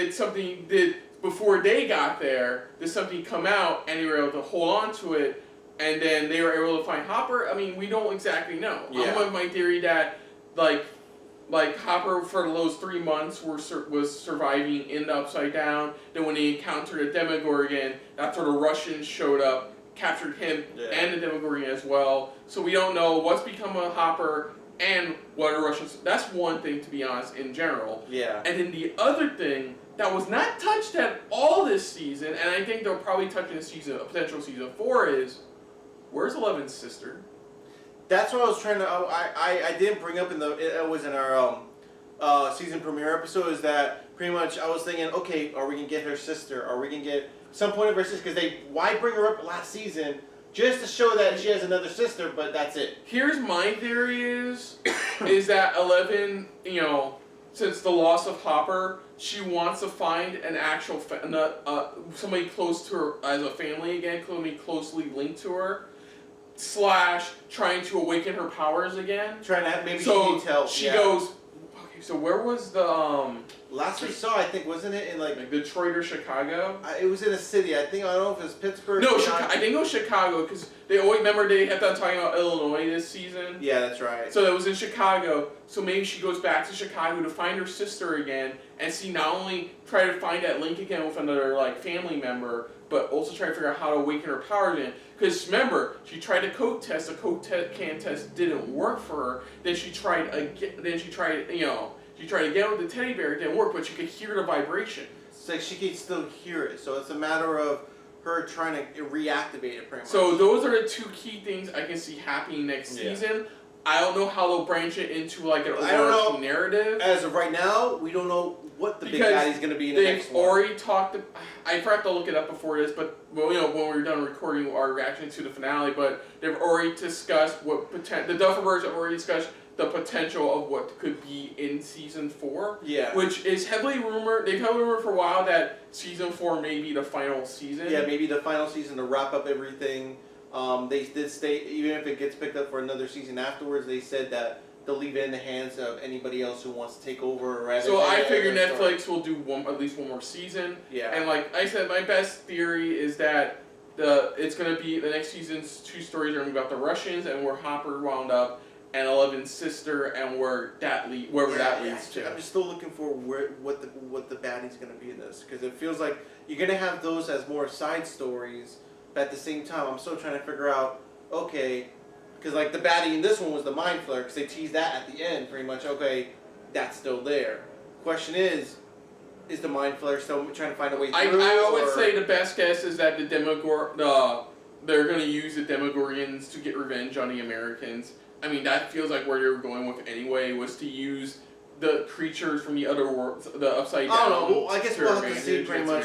before they got there, did something come out and they were able to hold on to it, and then they were able to find Hopper? I mean, we don't exactly know. Yeah. I'm of my theory that, like Hopper for those 3 months was surviving in the Upside Down. Then when they encountered a Demogorgon, that's where the Russians showed up, captured him and the Demogorgon as well. So we don't know what's become of Hopper and what are Russians. That's one thing, to be honest, in general. Yeah. And then the other thing that was not touched at all this season, and I think they'll probably touch in a potential season 4, is where's Eleven's sister? That's what I was trying to. I didn't bring up it was in our season premiere episode. Is that pretty much? I was thinking, okay, are we gonna get her sister? Are we gonna get some point of her sister? Because why bring her up last season just to show that she has another sister? But that's it. Here's my theory: is that 11, you know, since the loss of Hopper, she wants to find an actual somebody close to her as a family again, somebody closely linked to her. / trying to awaken her powers again. Trying to maybe so she needs help. She goes. Okay, so where was the last we saw? I think wasn't it in like Detroit or Chicago? It was in a city. I don't know if it was Pittsburgh. No, I think it was Chicago because they always remember they had done talking about Illinois this season. Yeah, that's right. So it was in Chicago. So maybe she goes back to Chicago to find her sister again and not only try to find that link again with another like family member, but also try to figure out how to awaken her powers again. Because remember, she tried a coat test. The coat can test didn't work for her. Then she tried again. She tried again with the teddy bear. It didn't work, but she could hear the vibration. It's like she can still hear it. So it's a matter of her trying to reactivate it, pretty much. So those are the 2 key things I can see happening next season. I don't know how they'll branch it into like an overarching narrative. As of right now, we don't know what the big baddie's going to be in the next one. They've already talked. I forgot to look it up before this, but well, you know, when we were done recording our reaction to the finale, but they've already discussed what the Dufferbergs have already discussed the potential of what could be in season 4. Yeah. Which is heavily rumored. They've heavily rumored for a while that season 4 may be the final season. Yeah, maybe the final season to wrap up everything. They did state, even if it gets picked up for another season afterwards, they said that they'll leave it in the hands of anybody else who wants to take over. So I figure Netflix will do at least one more season. Yeah. And like I said, my best theory is that it's going to be the next season's 2 stories are going to be about the Russians and where Hopper wound up, and Eleven's sister and wherever that leads to. I'm just still looking for what the baddie's going to be in this, because it feels like you're going to have those as more side stories, but at the same time, I'm still trying to figure out, okay, because like the baddie in this one was the Mind Flayer, because they teased that at the end, pretty much. Okay, that's still there. Question is the Mind Flayer still trying to find a way through? I would say the best guess is that they're going to use the Demogorgons to get revenge on the Americans. I mean, that feels like where they were going with anyway, was to use the creatures from the other world, the Upside Down. I don't know. Well, I guess we'll have to see pretty much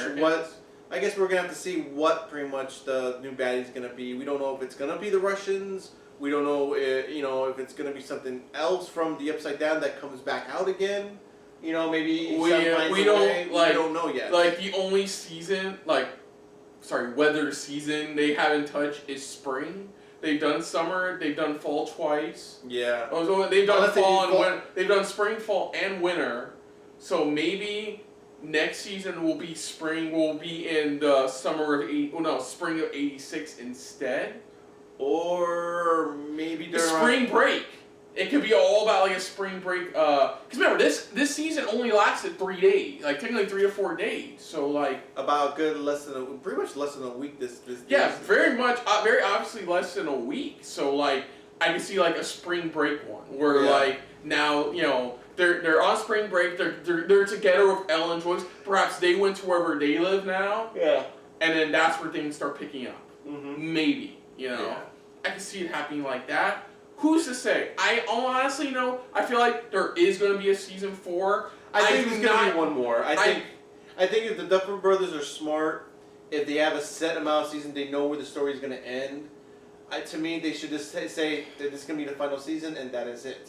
I guess we're gonna have to see what pretty much the new baddie's gonna be. We don't know if it's gonna be the Russians. We don't know, if it's gonna be something else from the Upside Down that comes back out again. Maybe We don't know yet. Like the only season, weather season they haven't touched is spring. They've done summer. They've done fall twice. Yeah. They've done Unless they fall do and fall. winter. They've done spring, fall, and winter. So maybe next season will be spring. Will be in the spring of '86 instead. Or maybe The during spring break. It could be all about like a spring break. Because remember, this season only lasted 3 days, like technically 3 or 4 days. So like about pretty much less than a week. This yeah, season. very obviously less than a week. So like I can see like a spring break one where Yeah. like now they're on spring break. They're together with Elle and Joyce. Perhaps they went to wherever they live now, Yeah. and then that's where things start picking up. Mm-hmm. Maybe Yeah. I can see it happening like that. Who's to say? I honestly know. I feel like there is going to be a season 4. I think do there's gonna not- be one more. I think if the Duffer Brothers are smart, if they have a set amount of seasons, they know where the story is gonna end. To me, they should just say that this is gonna be the final season and that is it.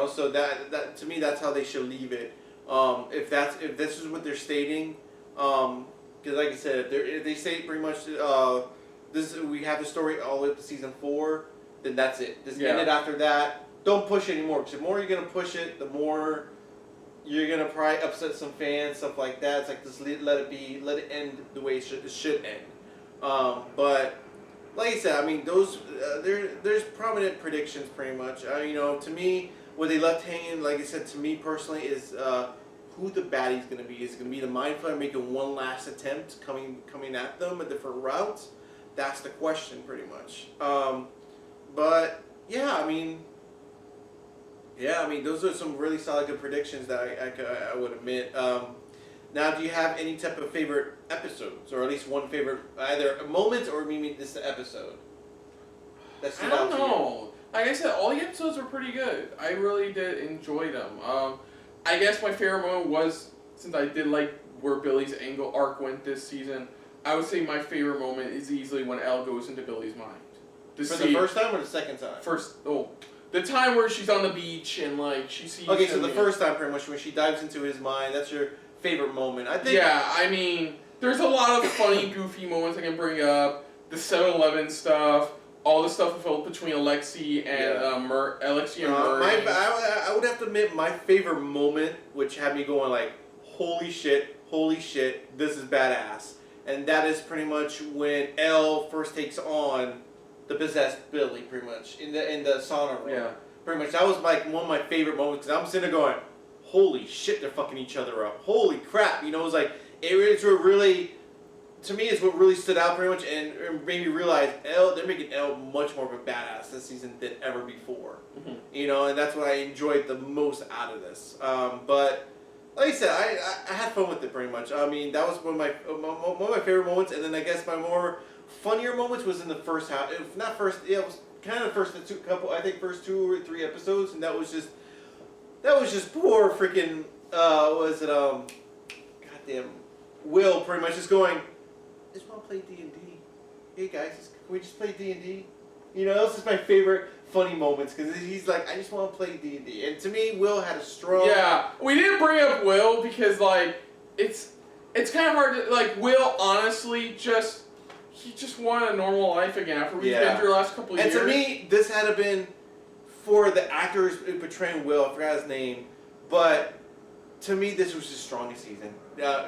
So that to me, that's how they should leave it. If this is what they're stating, because like I said, if they say pretty much we have the story all the way up to season 4, then that's it. Just end it after that. Don't push it anymore. Because the more you're gonna push it, the more you're gonna probably upset some fans, stuff like that. It's like just let it end the way it should end. But like I said, I mean those there's prominent predictions pretty much. To me, what they left hanging, like I said, to me personally is who the baddie's gonna be. Is it gonna be the Mind Flayer making one last attempt, coming at them a different route? That's the question, pretty much. But yeah, I mean, those are some really solid good predictions that I would admit. Now, do you have any type of favorite episodes, or at least one favorite, either moment or maybe this episode? That I don't know. Like I said, all the episodes were pretty good. I really did enjoy them. I guess my favorite moment was, since I did like where Billy's angle arc went this season, I would say my favorite moment is easily when Elle goes into Billy's mind. For the first time or the second time? The time where she's on the beach and like she sees. Okay, so him, the first time, pretty much, when she dives into his mind, that's your favorite moment. I think. Yeah, I mean, there's a lot of funny, goofy moments I can bring up. The 7-Eleven stuff, all the stuff between Alexi and Alexi and Murray. I would have to admit my favorite moment, which had me going like, holy shit, this is badass. And that is pretty much when Elle first takes on the possessed Billy, pretty much, in the sauna room. Yeah. Pretty much, that was like one of my favorite moments, because I'm sitting there going, holy shit, they're fucking each other up. Holy crap, it was like, it's what really, to me, it's what really stood out pretty much, and made me realize they're making Elle much more of a badass this season than ever before. Mm-hmm. And that's what I enjoyed the most out of this. But like I said, I had fun with it pretty much. I mean, that was one of my favorite moments, and then I guess my more funnier moments was in the first half. It was kind of the first first 2 or 3 episodes, and that was just poor freaking goddamn Will pretty much just going, I just want to play D&D. Hey guys, can we just play D&D? Those is my favorite funny moments, because he's like, I just want to play D&D. And to me, Will had a strong... Yeah, we didn't bring up Will because, like, it's kind of hard to... Like, Will, honestly, he just wanted a normal life again after we've been through the last couple of years. And to me, this had to been, for the actors portraying Will, I forgot his name, but to me, this was his strongest season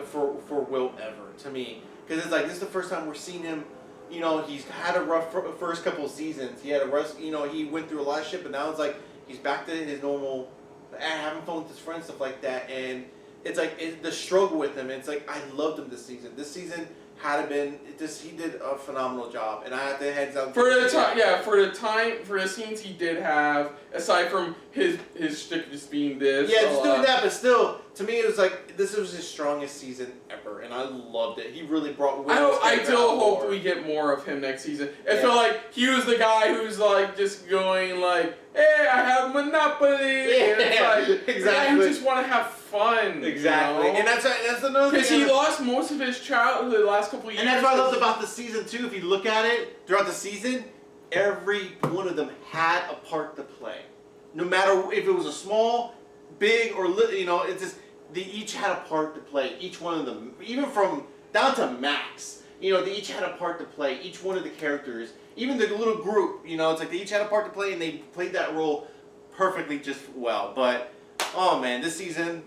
for Will ever, to me. Because it's like, this is the first time we're seeing him. He's had a rough first couple of seasons. He had a rough, he went through a lot of shit, but now it's like he's back to his normal, having fun with his friends, stuff like that. And it's like the struggle with him. It's like I loved him this season. This season had been he did a phenomenal job, and I have to hands down for the scenes he did have, aside from his shtick just being this. Yeah, just doing that, but still, to me, it was like this was his strongest season ever, and I loved it. He really brought. I still hope we get more of him next season. I feel like he was the guy who's like just going like hey, I have Monopoly. Yeah, And it's like, exactly. I just want to have fun. Exactly, You know? and that's another Because thing. he lost most of his childhood the last couple of years. And that's what I loved about the season too. If you look at it throughout the season, every one of them had a part to play. No matter if it was a small, big, or little, you know, it's just they each had a part to play. Each one of them, even from down to Max, you know, they each had a part to play. Each one of the characters, even the little group, you know, it's like they each had a part to play, and they played that role perfectly, just well. But oh man, this season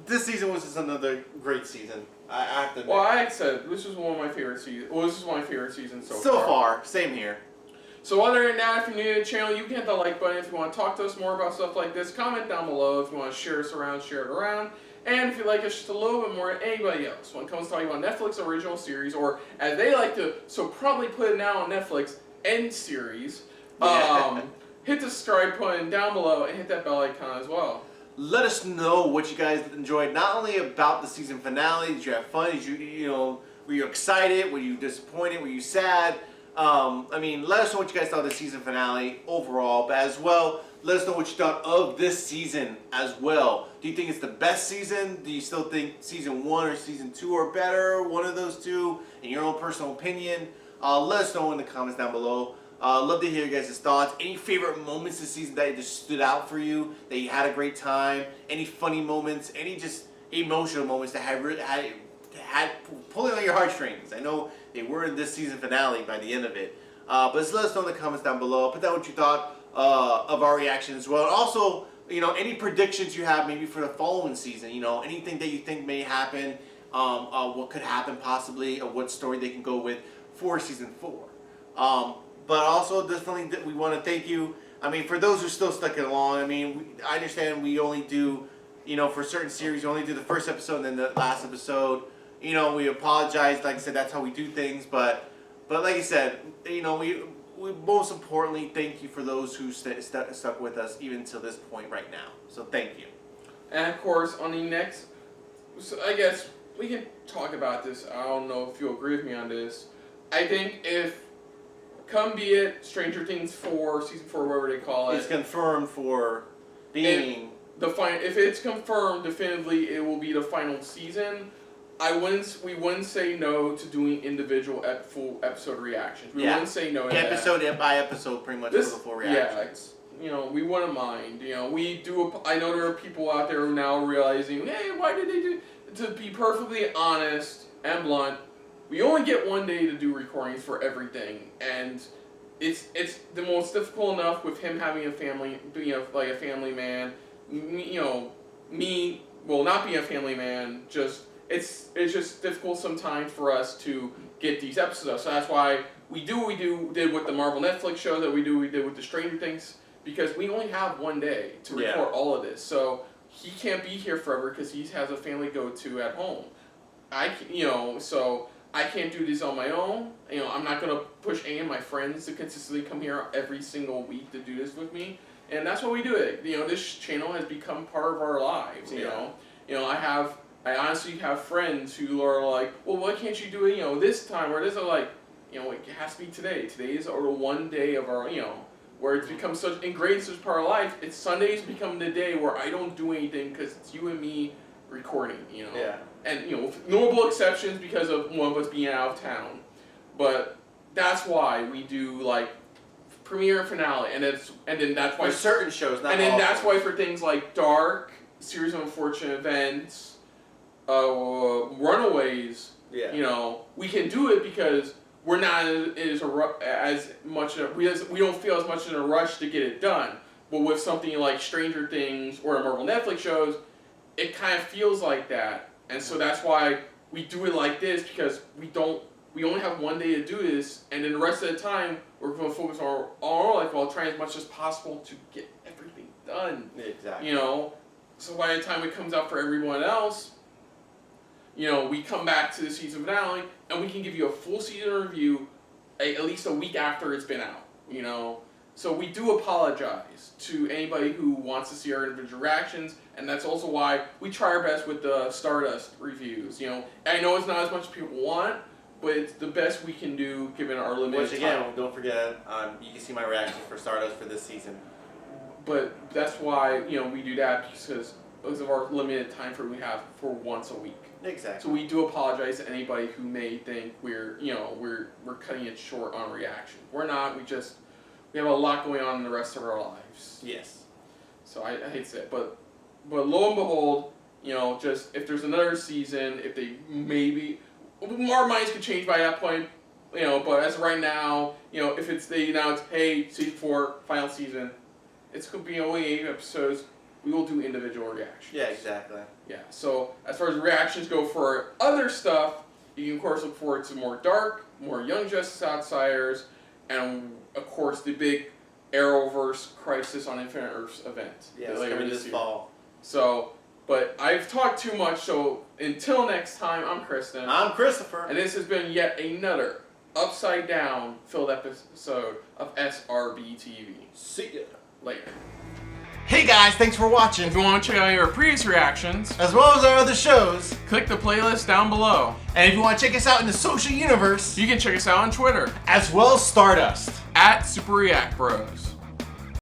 was just another great season. I have to admit. Well, I said this was one of my favorite seasons. Well, this is my favorite season so far. So far, same here. So other than that, if you're new to the channel, you can hit the like button if you want to talk to us more about stuff like this. Comment down below if you want to share us around, share it around. And if you like us just a little bit more than anybody else when it comes to talking about Netflix original series, or as they like to so proudly put it now on Netflix, end series, hit the subscribe button down below and hit that bell icon as well. Let us know what you guys enjoyed, not only about the season finale. Did you have fun? Did you know, were you excited? Were you disappointed? Were you sad? I mean, let us know what you guys thought of the season finale overall, but as well, let us know what you thought of this season as well. Do you think it's the best season? Do you still think season 1 or season 2 are better? One of those two, in your own personal opinion? Let us know in the comments down below. Love to hear you guys' thoughts. Any favorite moments this season that just stood out for you, that you had a great time? Any funny moments? Any just emotional moments that had pulling on your heartstrings? I know they were in this season finale by the end of it. But just let us know in the comments down below. Put down what you thought of our reaction as well. And also, you know, any predictions you have maybe for the following season. You know, anything that you think may happen, what could happen possibly, or what story they can go with for season 4. But also, definitely, we want to thank you. I mean, for those who still stuck it along, I mean, I understand we only do, you know, for certain series, we only do the first episode and then the last episode. You know, we apologize. Like I said, that's how we do things. But like I said, you know, we most importantly thank you for those who stuck with us even till this point right now. So thank you. And of course, on the next, so I guess we can talk about this. I don't know if you'll agree with me on this. I think if come be it Stranger Things 4, season 4, whatever they call it, It's confirmed for being if it's confirmed definitively, it will be the final season. We wouldn't say no to doing individual full episode reactions. We wouldn't say no to episode by episode, pretty much, for the full reactions. Yeah, you know, we wouldn't mind. You know, we do. I know there are people out there now realizing, hey, why did they do? To be perfectly honest and blunt, we only get one day to do recordings for everything, and it's the most difficult enough with him having a family, being like a family man. You know, me, well, not being a family man, just. It's just difficult sometimes for us to get these episodes up. So that's why we do what we did with the Marvel Netflix show that we did with the Stranger Things, because we only have one day to record all of this. So he can't be here forever because he has a family to go to at home. So I can't do this on my own. You know, I'm not gonna push any of my friends to consistently come here every single week to do this with me. And that's why we do it. You know, this channel has become part of our lives. You know, I honestly have friends who are like, well, why can't you do it, you know, this time or this? I'm like, you know, it has to be today. Today is our one day of our, you know, where it's become such ingrained such part of life. It's Sundays become the day where I don't do anything because it's you and me recording, you know. Yeah. And, you know, with notable exceptions because of one of us being out of town. But that's why we do, like, premiere and finale. And then that's why... For certain shows, not all. And then that's why for things like Dark, Series of Unfortunate Events... Runaways, you know, we can do it because we're not as much. We don't feel as much in a rush to get it done. But with something like Stranger Things or Marvel Netflix shows, it kind of feels like that, and so that's why we do it like this, because we only have one day to do this, and then the rest of the time we're going to focus on our life while trying as much as possible to get everything done. Exactly. You know, so by the time it comes out for everyone else. You know, we come back to the season finale, and we can give you a full season review at least a week after it's been out, you know. So we do apologize to anybody who wants to see our individual reactions, and that's also why we try our best with the Stardust reviews, you know. And I know it's not as much as people want, but it's the best we can do given our limited Which again, time. don't forget, you can see my reactions for Stardust for this season but that's why we do that because of our limited time frame we have for once a week. Exactly. So we do apologize to anybody who may think we're cutting it short on reaction. We're not. We have a lot going on in the rest of our lives. Yes. So I hate to say it, but lo and behold, just if there's another season, if they maybe our minds could change by that point, but as of right now, if they announce, hey, season 4, final season, it's going to be only 8 episodes. We will do individual reactions. Yeah, exactly. Yeah. So as far as reactions go for other stuff, you can of course look forward to more Dark, more Young Justice Outsiders, and of course the big Arrowverse Crisis on Infinite Earths event. Yeah, it's later coming this year. fall. So, but I've talked too much. So until next time, I'm Kristen. I'm Christopher. And this has been yet another upside down filled episode of SRBTV. See ya. Later. Hey guys, thanks for watching. If you want to check out our previous reactions, As well as our other shows. click the playlist down below. And if you want to check us out in the social universe, You can check us out on Twitter as well as Stardust. @SuperReactBros.